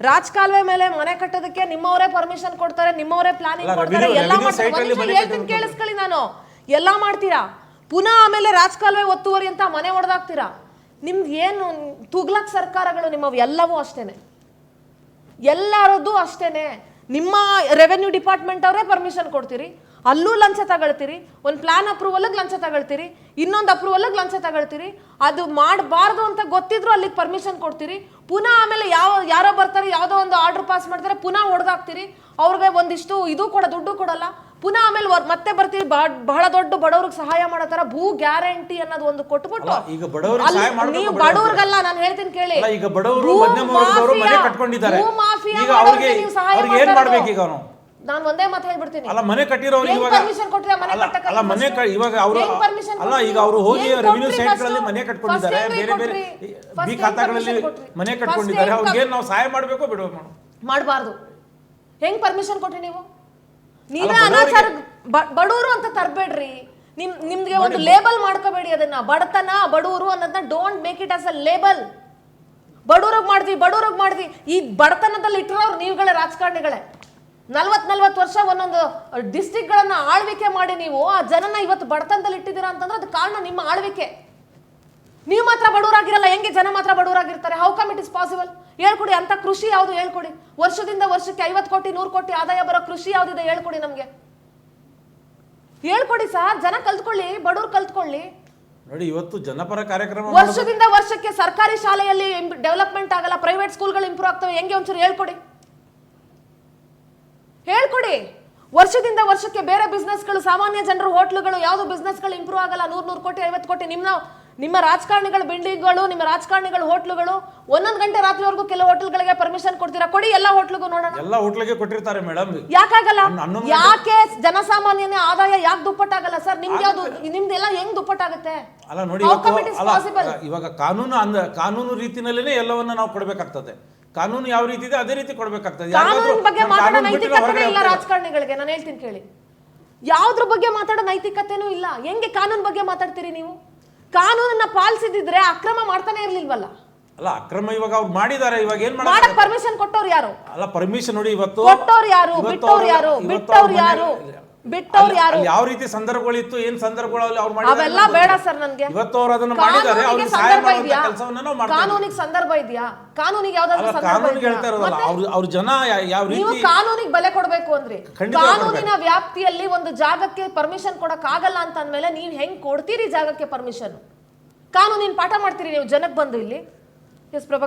ರಾಜಕಾಲುವೆ ಮೇಲೆ ಮನೆ ಕಟ್ಟೋದಕ್ಕೆ ನಿಮ್ಮವರೇ ಪರ್ಮಿಷನ್ ಕೊಡ್ತಾರೆ, ನಿಮ್ಮವರೇ ಪ್ಲಾನಿಂಗ್ ಕೊಡ್ತಾರೆ, ಎಲ್ಲ ಮಾಡ್ತಾರೆ. ಕೇಳಿಸ್ಕೊಳ್ಳಿ, ನಾನು ಎಲ್ಲಾ ಮಾಡ್ತೀರಾ, ಪುನಃ ಆಮೇಲೆ ರಾಜಕಾಲುವೆ ಒತ್ತುವರಿ ಅಂತ ಮನೆ ಹೊಡೆದಾಕ್ತೀರಾ. ನಿಮ್ಗೆ ಏನು ತುಗ್ಲಕ್ ಸರ್ಕಾರಗಳು ನಿಮ್ಮವು ಎಲ್ಲವೂ ಅಷ್ಟೇನೆ, ಎಲ್ಲರದ್ದು ಅಷ್ಟೇನೆ. ನಿಮ್ಮ ರೆವೆನ್ಯೂ ಡಿಪಾರ್ಟ್ಮೆಂಟ್ ಅವರೇ ಪರ್ಮಿಷನ್ ಕೊಡ್ತೀರಿ, ಅಲ್ಲೂ ಲಂಚ ತಗೊಳ್ತೀರಿ, ಒಂದು ಪ್ಲಾನ್ ಅಪ್ರೂವಲ್ಗೆ ಲಂಚ ತಗೊಳ್ತೀರಿ, ಇನ್ನೊಂದು ಅಪ್ರೂವಲ್ಗೆ ಲಂಚ ತಗೊಳ್ತೀರಿ. ಅದು ಮಾಡಬಾರ್ದು ಅಂತ ಗೊತ್ತಿದ್ರು ಅಲ್ಲಿಗೆ ಪರ್ಮಿಷನ್ ಕೊಡ್ತೀರಿ, ಪುನಃ ಆಮೇಲೆ ಯಾರೋ ಬರ್ತಾರೆ, ಯಾವುದೋ ಒಂದು ಆರ್ಡರ್ ಪಾಸ್ ಮಾಡ್ತಾರೆ, ಪುನಃ ಹೊಡೆದಾಕ್ತೀರಿ, ಅವ್ರಿಗೆ ಒಂದಿಷ್ಟು ಇದು ದುಡ್ಡು ಕೊಡಲ್ಲ, ಪುನಃ ಆಮೇಲೆ ಮತ್ತೆ ಬರ್ತೀರಿ. ಬಹಳ ದೊಡ್ಡ ಬಡವ್ರಿಗೆ ಸಹಾಯ ಮಾಡೋ ತರ ಭೂ ಗ್ಯಾರಂಟಿ ಅನ್ನೋದು ಒಂದು ಕೊಟ್ಬಿಟ್ಟು, ನೀವು ಬಡವ್ರಿಗಲ್ಲ ನಾನು ಹೇಳ್ತೀನಿ ಕೇಳಿ, ಭೂ ಮಾಫಿಯಾ ನೀವು ಸಹಾಯ ಮಾಡ್ಬೇಕು. ನಾನು ಒಂದೇ ಮಾತು ಹೇಳ್ಬಿಡ್ತೀನಿ, ಅಲ್ಲ ಮನೆ ಕಟ್ಟಿರೋರು ಪರ್ಮಿಷನ್ ಕೊಟ್ಟಿಲ್ಲ, ಮನೆ ಕಟ್ಟಕ್ಕೆ ಅಲ್ಲ ಮನೆ ಇವಾಗ ಅವರು ಅಲ್ಲ ಈಗ ಅವರು ಹೋಗಿ ರೆವಿನ್ಯೂ ಸೈಟ್ಗಳಲ್ಲಿ ಮನೆ ಕಟ್ಕೊಂಡಿದ್ದಾರೆ, ಬೇರೆ ಬೇರೆ ಬಿ ಖಾತಾಗಳಲ್ಲಿ ಮನೆ ಕಟ್ಕೊಂಡಿದ್ದಾರೆ, ಅವ್ರಿಗೆ ನಾವು ಸಹಾಯ ಮಾಡಬೇಕು ಬಿಡುವ ಮಾಡಬಾರ್ದು. ಹೆಂಗ್ ಪರ್ಮಿಷನ್ ಕೊಟ್ರಿ ನೀವು? ನೀವೇ ಅನಾಚಾರ ಬಡವರು ಅಂತ ತರಬೇಡ್ರಿ, ನಿಮ್ಗೆ ಒಂದು ಲೇಬಲ್ ಮಾಡ್ಕೋಬೇಡಿ ಅದನ್ನ. ಬಡತನ ಬಡವರು ಅನ್ನೋದನ್ನ don't make it as a label. ಬಡವ್ರಿಗೆ ಮಾಡಿದ್ವಿ ಈ ಬಡತನದಲ್ಲಿ ಇಟ್ಟಿರೋರು ನೀವುಗಳೇ, ರಾಜಕಾರಣಿಗಳೇ. 40 ವರ್ಷ ಒಂದೊಂದು ಡಿಸ್ಟ್ರಿಕ್ಟ್ ಗಳನ್ನ ಆಳ್ವಿಕೆ ಮಾಡಿ ನೀವು ಆ ಜನನ ಇವತ್ತು ಬಡತನದಲ್ಲಿ ಇಟ್ಟಿದ್ದೀರಾ ಅಂತಂದ್ರೆ ಅದು ಕಾರಣ ನಿಮ್ಮ ಆಳ್ವಿಕೆ. ನೀವು ಮಾತ್ರ ಬಡವರಾಗಿರಲ್ಲ, ಹೆಂಗೆ ಜನ ಮಾತ್ರ ಬಡವರಾಗಿರ್ತಾರೆ? How come it is possible? ಹೇಳ್ಕೊಡಿ, ಅಂತ ಕೃಷಿ ಯಾವುದು ಹೇಳ್ಕೊಡಿ. ವರ್ಷದಿಂದ ವರ್ಷಕ್ಕೆ 50 ಕೋಟಿ 100 ಕೋಟಿ ಆದಾಯ ಬರೋ ಕೃಷಿ ಯಾವ್ದಿದೆ ಹೇಳ್ಕೊಡಿ, ನಮ್ಗೆ ಹೇಳ್ಕೊಡಿ ಸರ್. ಜನ ಕಲ್ತ್ಕೊಳ್ಳಿ, ಬಡವ್ರು ಕಲ್ತ್ಕೊಳ್ಳಿ. ನೋಡಿ ಇವತ್ತು ಜನಪರ ಕಾರ್ಯಕ್ರಮ ವರ್ಷದಿಂದ ವರ್ಷಕ್ಕೆ ಸರ್ಕಾರಿ ಶಾಲೆಯಲ್ಲಿ ಡೆವಲಪ್ಮೆಂಟ್ ಆಗಲ್ಲ, ಪ್ರೈವೇಟ್ ಸ್ಕೂಲ್ಗಳು ಇಂಪ್ರೂವ್ ಆಗ್ತವೆ, ಹೆಂಗೆ ಒಂಚೂರು ಹೇಳ್ಕೊಡಿ. ವರ್ಷದಿಂದ ವರ್ಷಕ್ಕೆ ಬೇರೆ ಬಿಸ್ನೆಸ್ಗಳು, ಸಾಮಾನ್ಯ ಜನರು ಹೋಟ್ಲುಗಳು, ಯಾವ್ದು ಬಿಸ್ನೆಸ್ಗಳು ಇಂಪ್ರೂವ್ ಆಗಲ್ಲ. 100 ಕೋಟಿ 50 ಕೋಟಿ ನಿಮ್ಮ ರಾಜಕಾರಣಿಗಳ ಬಿಲ್ಡಿಂಗ್ಗಳು, ನಿಮ್ಮ ರಾಜಕಾರಣಿಗಳ ಹೋಟ್ಲುಗಳು 11 ಗಂಟೆ ರಾತ್ರಿವರೆಗೂ ಕೆಲವು ಹೋಟೆಲ್ಗಳಿಗೆ ಪರ್ಮಿಷನ್ ಕೊಡ್ತೀರಾ? ಕೊಡಿ, ಎಲ್ಲ ಹೋಟ್ಲಿಗೂ ನೋಡೋಣ. ಎಲ್ಲ ಹೋಟ್ಲಿಗೆ ಕೊಟ್ಟಿರ್ತಾರೆ ಮೇಡಮ್, ಯಾಕಾಗಲ್ಲ? ಯಾಕೆ ಜನಸಾಮಾನ್ಯನ ಆದಾಯ ಯಾಕೆ ದುಪ್ಪಟ್ಟಾಗಲ್ಲ ಸರ್? ನಿಮ್ದೆಲ್ಲ ಹೆಂಗ್ ದುಪ್ಪಟ್ಟಾಗುತ್ತೆ? ಅಲ್ಲ ನೋಡಿ ಇವಾಗ ಕಾನೂನು ರೀತಿನಲ್ಲೇ ಎಲ್ಲವನ್ನ ನಾವು ಕೊಡ್ಬೇಕಾಗ್ತದೆ. ಕಾನೂನು ಯಾವ ರೀತಿ ಇದೆ ಅದೇ ರೀತಿ ಕೊಡ್ಬೇಕಾಗ್ತದೆ. ಕಾನೂನಿನ ಬಗ್ಗೆ ಮಾತಾಡೋ ನೈತಿಕತೆ ಇಲ್ಲ ರಾಜಕಾರಣಿಗಳಿಗೆ. ನಾನು ಹೇಳ್ತೀನಿ ಕೇಳಿ, ಯಾವ್ದ್ರ ಬಗ್ಗೆ ಮಾತಾಡೋ ನೈತಿಕತೆನೂ ಇಲ್ಲ. ಹೆಂಗೆ ಕಾನೂನು ಬಗ್ಗೆ ಮಾತಾಡ್ತೀರಿ ನೀವು? ಕಾನೂನನ್ನ ಪಾಲಿಸಿದ್ರೆ ಅಕ್ರಮ ಮಾಡ್ತಾನೆ ಇರ್ಲಿಲ್ವಲ್ಲ. ಅಲ್ಲ ಅಕ್ರಮ ಇವಾಗ ಅವ್ರು ಮಾಡಿದ್ದಾರೆ, ಇವಾಗ ಏನ್ ಮಾಡಕ್ ಪರ್ಮಿಷನ್ ಕೊಟ್ಟವ್ರು ಯಾರು? ಅಲ್ಲ ಪರ್ಮಿಷನ್ ನೋಡಿ ಇವತ್ತು ಕೊಟ್ಟವ್ರು ಯಾರು, ಬಿಟ್ಟವ್ರು ಯಾರು? ಯಾವ ರೀತಿ ಸಂದರ್ಭಗಳಿತ್ತು, ಏನ್ ಸಂದರ್ಭಗಳಲ್ಲಿ ಅವ್ರು ಮಾಡಿದ್ದಾರೆ ಅವೆಲ್ಲ ಬೇಡ ಸರ್ ನನ್ಗೆ. ಇವತ್ತು ಅವ್ರು ಅದನ್ನ ಮಾಡಿದ್ದಾರೆ, ಅವ್ರಿಗೆ ಸಹಾಯ ಮಾಡುವಂತ ಕೆಲಸವನ್ನ ನಾವು ಮಾಡ್ತೀವಿ. ಕಾನೂನಿಗೆ ಸಂದರ್ಭ ಇದೆಯಾ? ಕಾನೂನಿಗೆ ಯಾವ್ದಾದ್ರು ಸಂದರ್ಭ ಕಾನೂನಿಗೆ ಹೇಳ್ತಾ ಇರೋದಲ್ಲ, ಅವ್ರ ಜನ ಯಾವ ರೀತಿ. ನೀವು ಕಾನೂನಿಗೆ ಬೆಲೆ ಕೊಡ್ಬೇಕು ಅಂದ್ರೆ ಕಾನೂನಿನ ವ್ಯಾಪ್ತಿಯಲ್ಲಿ ಒಂದು ಜಾಗಕ್ಕೆ ಪರ್ಮಿಷನ್ ಕೊಡಕ್ ಆಗಲ್ಲ ಅಂತ ಅಂದ್ಮೇಲೆ ನೀವ್ ಹೆಂಗ್ ಕೊಡ್ತೀರಿ ಜಾಗಕ್ಕೆ ಪರ್ಮಿಷನ್? ಕಾನೂನಿನ ಪಾಠ ಮಾಡ್ತೀರಿ ನೀವು ಜನಕ್ಕೆ ಬಂದು ಇಲ್ಲಿ? ಎಸ್ ಪ್ರಭಾ